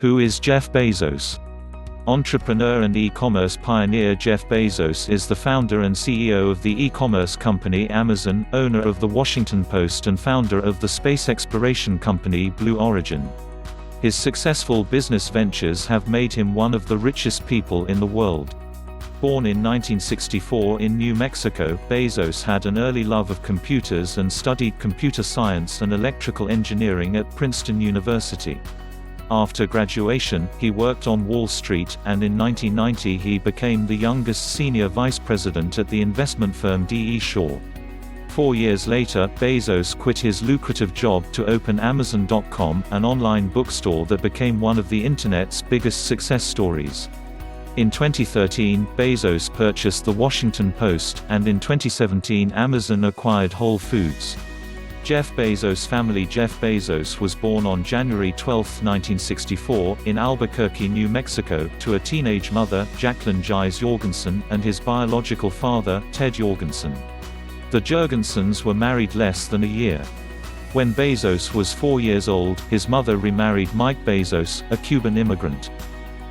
Who is Jeff Bezos? Entrepreneur and e-commerce pioneer Jeff Bezos is the founder and CEO of the e-commerce company Amazon, owner of The Washington Post and founder of the space exploration company Blue Origin. His successful business ventures have made him one of the richest people in the world. Born in 1964 in New Mexico, Bezos had an early love of computers and studied computer science and electrical engineering at Princeton University. After graduation, he worked on Wall Street, and in 1990 he became the youngest senior vice president at the investment firm D.E. Shaw. 4 years later, Bezos quit his lucrative job to open Amazon.com, an online bookstore that became one of the Internet's biggest success stories. In 2013, Bezos purchased The Washington Post, and in 2017 Amazon acquired Whole Foods. Jeff Bezos' family Jeff Bezos was born on January 12, 1964, in Albuquerque, New Mexico, to a teenage mother, Jacqueline Jies Jorgensen, and his biological father, Ted Jorgensen. The Jorgensens were married less than a year. When Bezos was 4 years old, his mother remarried Mike Bezos, a Cuban immigrant.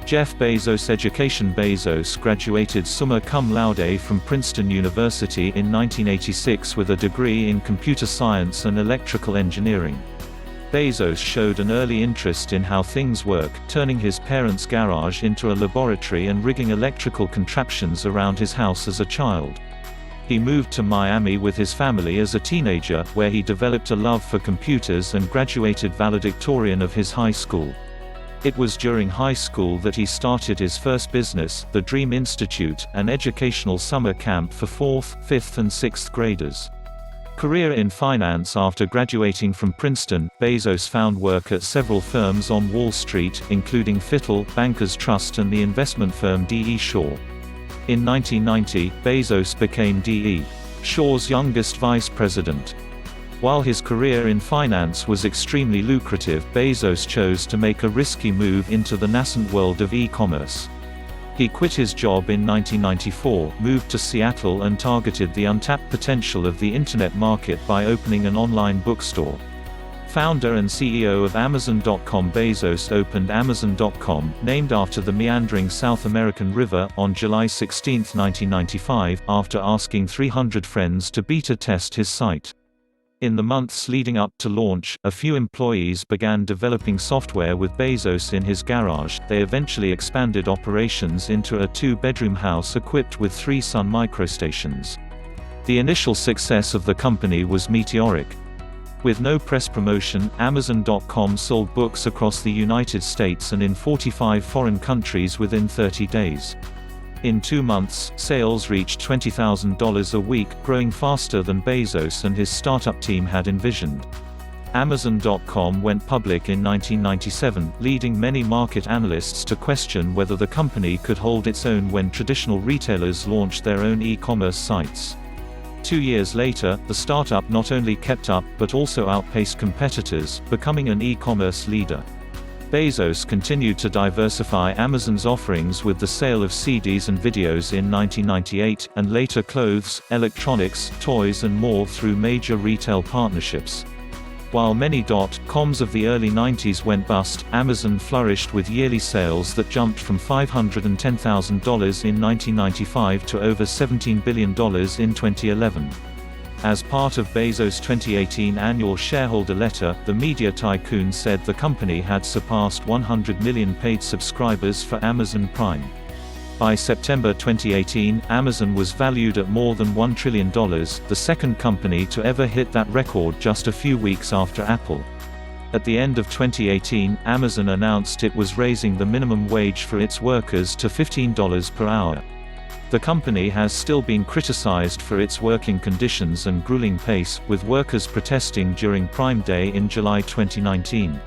Jeff Bezos' education Bezos graduated summa cum laude from Princeton University in 1986 with a degree in computer science and electrical engineering. Bezos showed an early interest in how things work, turning his parents' garage into a laboratory and rigging electrical contraptions around his house as a child. He moved to Miami with his family as a teenager, where he developed a love for computers and graduated valedictorian of his high school. It was during high school that he started his first business, the Dream Institute, an educational summer camp for 4th, 5th and 6th graders. Career in finance. After graduating from Princeton, Bezos found work at several firms on Wall Street, including Fittle, Bankers Trust and the investment firm D.E. Shaw. In 1990, Bezos became D.E. Shaw's youngest vice president. While his career in finance was extremely lucrative, Bezos chose to make a risky move into the nascent world of e-commerce. He quit his job in 1994, moved to Seattle and targeted the untapped potential of the Internet market by opening an online bookstore. Founder and CEO of Amazon.com, Bezos opened Amazon.com, named after the meandering South American river, on July 16, 1995, after asking 300 friends to beta test his site. In the months leading up to launch, a few employees began developing software with Bezos in his garage. They eventually expanded operations into a 2-bedroom house equipped with 3 Sun microstations. The initial success of the company was meteoric. With no press promotion, Amazon.com sold books across the United States and in 45 foreign countries within 30 days. In 2 months, sales reached $20,000 a week, growing faster than Bezos and his startup team had envisioned. Amazon.com went public in 1997, leading many market analysts to question whether the company could hold its own when traditional retailers launched their own e-commerce sites. 2 years later, the startup not only kept up but also outpaced competitors, becoming an e-commerce leader. Bezos continued to diversify Amazon's offerings with the sale of CDs and videos in 1998, and later clothes, electronics, toys and more through major retail partnerships. While many .coms of the early 90s went bust, Amazon flourished with yearly sales that jumped from $510,000 in 1995 to over $17 billion in 2011. As part of Bezos' 2018 annual shareholder letter, the media tycoon said the company had surpassed 100 million paid subscribers for Amazon Prime. By September 2018, Amazon was valued at more than $1 trillion, the second company to ever hit that record just a few weeks after Apple. At the end of 2018, Amazon announced it was raising the minimum wage for its workers to $15 per hour. The company has still been criticized for its working conditions and grueling pace, with workers protesting during Prime Day in July 2019.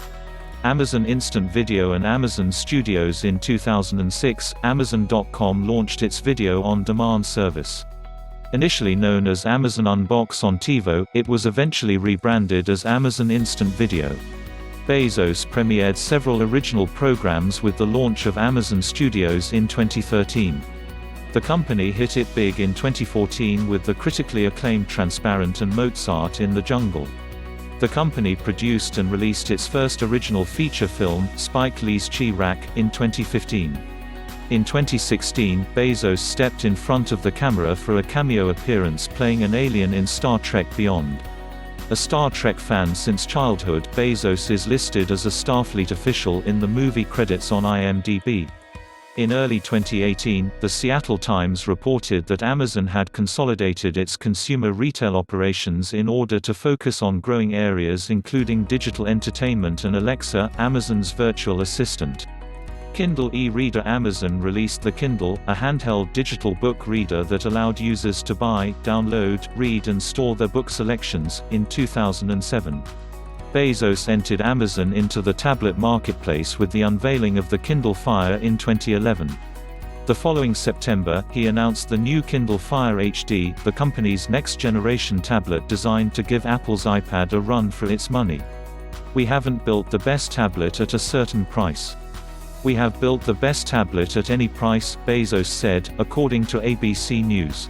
Amazon Instant Video and Amazon Studios. In 2006, Amazon.com launched its video-on-demand service. Initially known as Amazon Unbox on TiVo, it was eventually rebranded as Amazon Instant Video. Bezos premiered several original programs with the launch of Amazon Studios in 2013. The company hit it big in 2014 with the critically acclaimed Transparent and Mozart in the Jungle. The company produced and released its first original feature film, Spike Lee's Chi-Raq, in 2015. In 2016, Bezos stepped in front of the camera for a cameo appearance playing an alien in Star Trek Beyond. A Star Trek fan since childhood, Bezos is listed as a Starfleet official in the movie credits on IMDb. In early 2018, the Seattle Times reported that Amazon had consolidated its consumer retail operations in order to focus on growing areas including digital entertainment and Alexa, Amazon's virtual assistant. Kindle e-reader. Amazon released the Kindle, a handheld digital book reader that allowed users to buy, download, read and store their book selections, in 2007. Bezos entered Amazon into the tablet marketplace with the unveiling of the Kindle Fire in 2011. The following September, he announced the new Kindle Fire HD, the company's next-generation tablet designed to give Apple's iPad a run for its money. "We haven't built the best tablet at a certain price. We have built the best tablet at any price," Bezos said, according to ABC News.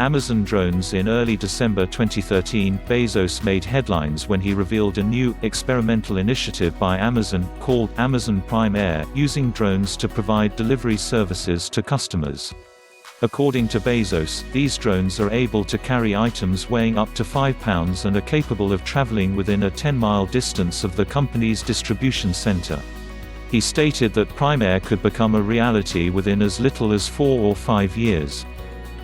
Amazon drones. In early December 2013, Bezos made headlines when he revealed a new, experimental initiative by Amazon, called Amazon Prime Air, using drones to provide delivery services to customers. According to Bezos, these drones are able to carry items weighing up to 5 pounds and are capable of traveling within a 10-mile distance of the company's distribution center. He stated that Prime Air could become a reality within as little as 4 or 5 years.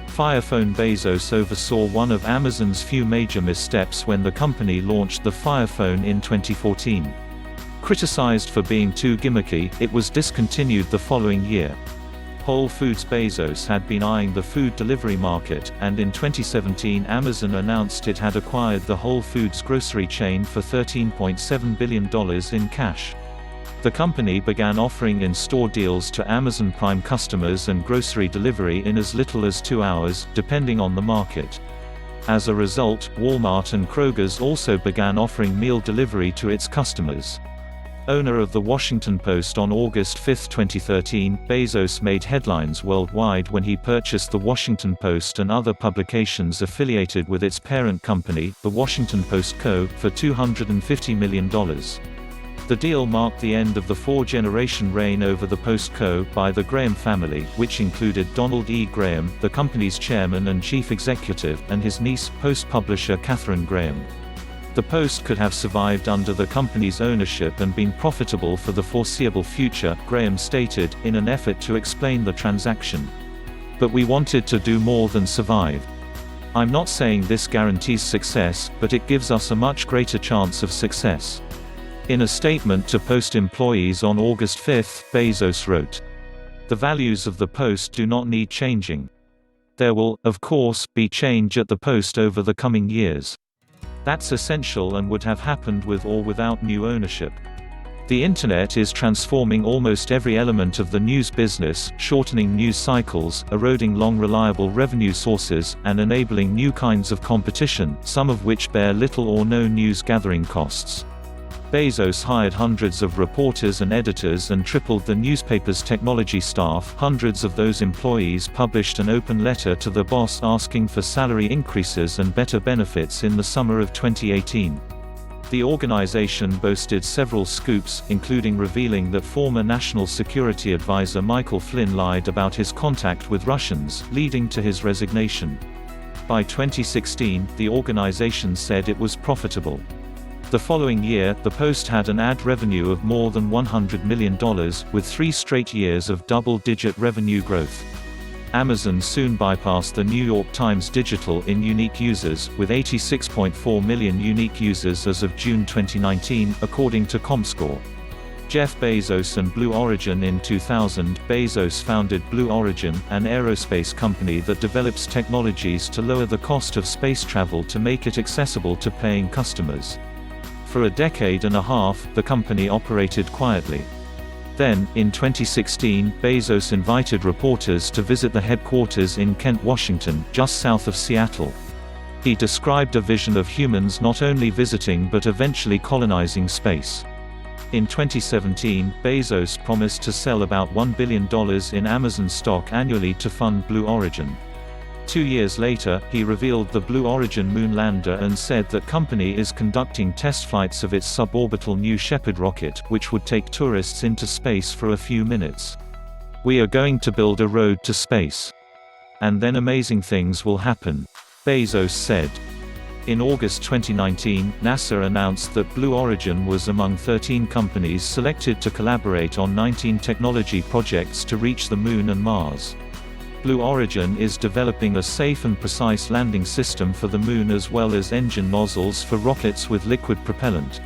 Fire Phone. Bezos oversaw one of Amazon's few major missteps when the company launched the Fire Phone in 2014. Criticized for being too gimmicky, it was discontinued the following year. Whole Foods. Bezos had been eyeing the food delivery market, and in 2017 Amazon announced it had acquired the Whole Foods grocery chain for $13.7 billion in cash. The company began offering in-store deals to Amazon Prime customers and grocery delivery in as little as 2 hours, depending on the market. As a result, Walmart and Kroger's also began offering meal delivery to its customers. Owner of The Washington Post. On August 5, 2013, Bezos made headlines worldwide when he purchased The Washington Post and other publications affiliated with its parent company, The Washington Post Co., for $250 million. The deal marked the end of the 4-generation reign over the Post Co. by the Graham family, which included Donald E. Graham, the company's chairman and chief executive, and his niece, Post publisher Katharine Graham. The Post could have survived under the company's ownership and been profitable for the foreseeable future, Graham stated, in an effort to explain the transaction. "But we wanted to do more than survive. I'm not saying this guarantees success, but it gives us a much greater chance of success." In a statement to Post employees on August 5, Bezos wrote, "The values of the Post do not need changing. There will, of course, be change at the Post over the coming years. That's essential and would have happened with or without new ownership. The Internet is transforming almost every element of the news business, shortening news cycles, eroding long reliable revenue sources, and enabling new kinds of competition, some of which bear little or no news gathering costs." Bezos hired hundreds of reporters and editors and tripled the newspaper's technology staff. Hundreds of those employees published an open letter to the boss asking for salary increases and better benefits in the summer of 2018. The organization boasted several scoops, including revealing that former National Security Advisor Michael Flynn lied about his contact with Russians, leading to his resignation. By 2016, the organization said it was profitable. The following year, the Post had an ad revenue of more than $100 million, with 3 straight years of double-digit revenue growth. Amazon soon bypassed the New York Times Digital in unique users, with 86.4 million unique users as of June 2019, according to ComScore. Jeff Bezos and Blue Origin. In 2000, Bezos founded Blue Origin, an aerospace company that develops technologies to lower the cost of space travel to make it accessible to paying customers. For a decade and a half, the company operated quietly. Then, in 2016, Bezos invited reporters to visit the headquarters in Kent, Washington, just south of Seattle. He described a vision of humans not only visiting but eventually colonizing space. In 2017, Bezos promised to sell about $1 billion in Amazon stock annually to fund Blue Origin. 2 years later, he revealed the Blue Origin moon lander and said that company is conducting test flights of its suborbital New Shepard rocket, which would take tourists into space for a few minutes. "We are going to build a road to space. And then amazing things will happen," Bezos said. In August 2019, NASA announced that Blue Origin was among 13 companies selected to collaborate on 19 technology projects to reach the Moon and Mars. Blue Origin is developing a safe and precise landing system for the Moon as well as engine nozzles for rockets with liquid propellant.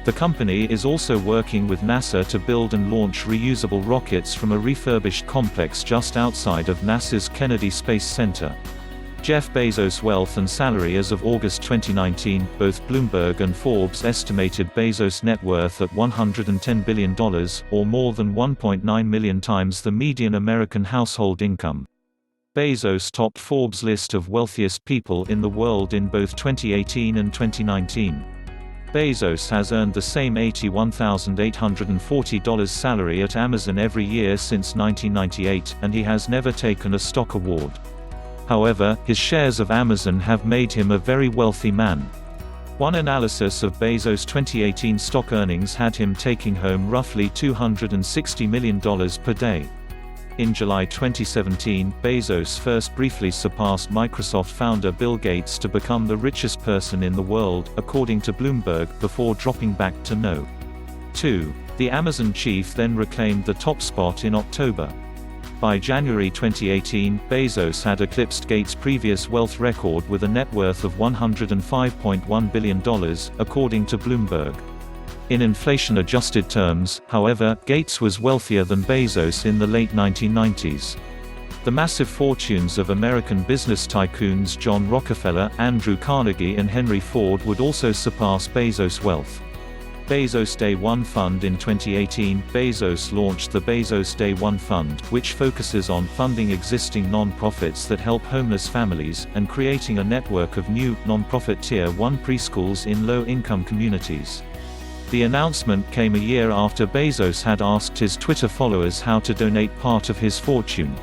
The company is also working with NASA to build and launch reusable rockets from a refurbished complex just outside of NASA's Kennedy Space Center. Jeff Bezos' wealth and salary as of August 2019, both Bloomberg and Forbes estimated Bezos' net worth at $110 billion, or more than 1.9 million times the median American household income. Bezos topped Forbes' list of wealthiest people in the world in both 2018 and 2019. Bezos has earned the same $81,840 salary at Amazon every year since 1998, and he has never taken a stock award. However, his shares of Amazon have made him a very wealthy man. One analysis of Bezos' 2018 stock earnings had him taking home roughly $260 million per day. In July 2017, Bezos first briefly surpassed Microsoft founder Bill Gates to become the richest person in the world, according to Bloomberg, before dropping back to no. 2. The Amazon chief then reclaimed the top spot in October. By January 2018, Bezos had eclipsed Gates' previous wealth record with a net worth of $105.1 billion, according to Bloomberg. In inflation-adjusted terms, however, Gates was wealthier than Bezos in the late 1990s. The massive fortunes of American business tycoons John Rockefeller, Andrew Carnegie and Henry Ford would also surpass Bezos' wealth. Bezos Day One Fund. In 2018, Bezos launched the Bezos Day One Fund, which focuses on funding existing non-profits that help homeless families, and creating a network of new, non-profit Tier 1 preschools in low-income communities. The announcement came a year after Bezos had asked his Twitter followers how to donate part of his fortune.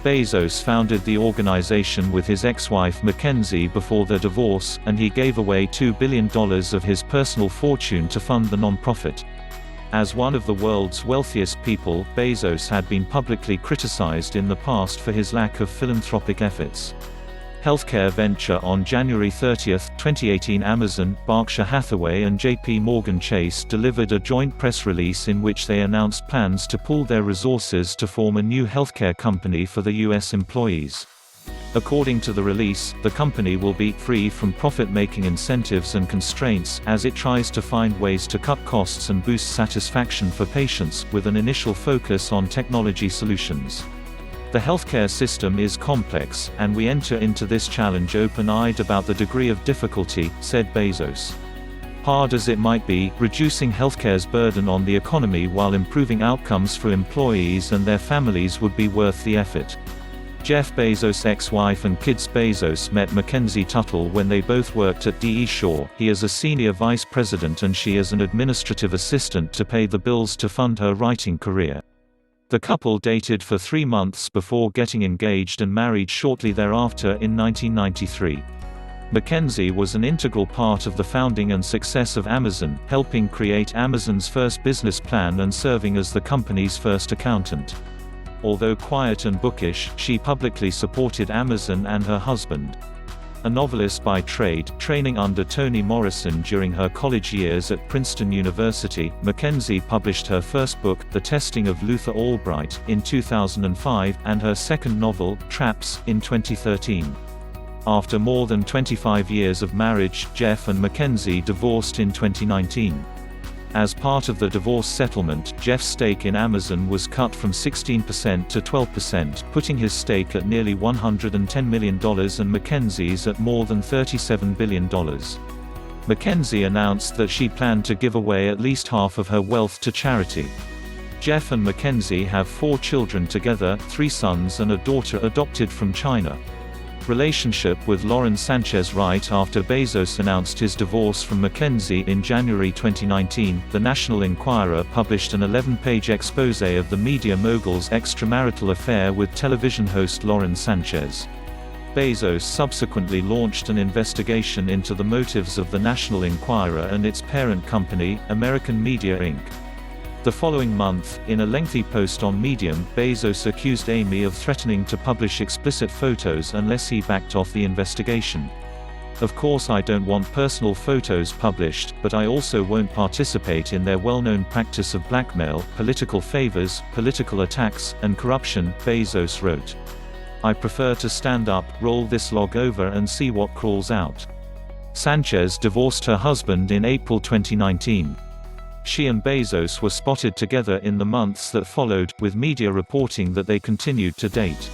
Bezos founded the organization with his ex-wife Mackenzie before their divorce, and he gave away $2 billion of his personal fortune to fund the nonprofit. As one of the world's wealthiest people, Bezos had been publicly criticized in the past for his lack of philanthropic efforts. Healthcare venture. On January 30, 2018, Amazon, Berkshire Hathaway and JP Morgan Chase delivered a joint press release in which they announced plans to pool their resources to form a new healthcare company for the U.S. employees. According to the release, the company will be free from profit-making incentives and constraints as it tries to find ways to cut costs and boost satisfaction for patients, with an initial focus on technology solutions. The healthcare system is complex, and we enter into this challenge open-eyed about the degree of difficulty, said Bezos. Hard as it might be, reducing healthcare's burden on the economy while improving outcomes for employees and their families would be worth the effort. Jeff Bezos' ex-wife and kids. Bezos met Mackenzie Tuttle when they both worked at D.E. Shaw. He is a senior vice president and she is an administrative assistant to pay the bills to fund her writing career. The couple dated for 3 months before getting engaged and married shortly thereafter in 1993. Mackenzie was an integral part of the founding and success of Amazon, helping create Amazon's first business plan and serving as the company's first accountant. Although quiet and bookish, she publicly supported Amazon and her husband. A novelist by trade, training under Toni Morrison during her college years at Princeton University, Mackenzie published her first book, The Testing of Luther Albright, in 2005, and her second novel, Traps, in 2013. After more than 25 years of marriage, Jeff and Mackenzie divorced in 2019. As part of the divorce settlement, Jeff's stake in Amazon was cut from 16% to 12%, putting his stake at nearly $110 million and Mackenzie's at more than $37 billion. Mackenzie announced that she planned to give away at least half of her wealth to charity. Jeff and Mackenzie have 4 children together, 3 sons and a daughter adopted from China. Relationship with Lauren Sanchez. Right after Bezos announced his divorce from Mackenzie in January 2019, the National Enquirer published an 11-page exposé of the media mogul's extramarital affair with television host Lauren Sanchez. Bezos subsequently launched an investigation into the motives of the National Enquirer and its parent company, American Media Inc. The following month, in a lengthy post on Medium, Bezos accused Amy of threatening to publish explicit photos unless he backed off the investigation. "Of course I don't want personal photos published, but I also won't participate in their well-known practice of blackmail, political favors, political attacks, and corruption," Bezos wrote. "I prefer to stand up, roll this log over and see what crawls out." Sanchez divorced her husband in April 2019. She and Bezos were spotted together in the months that followed, with media reporting that they continued to date.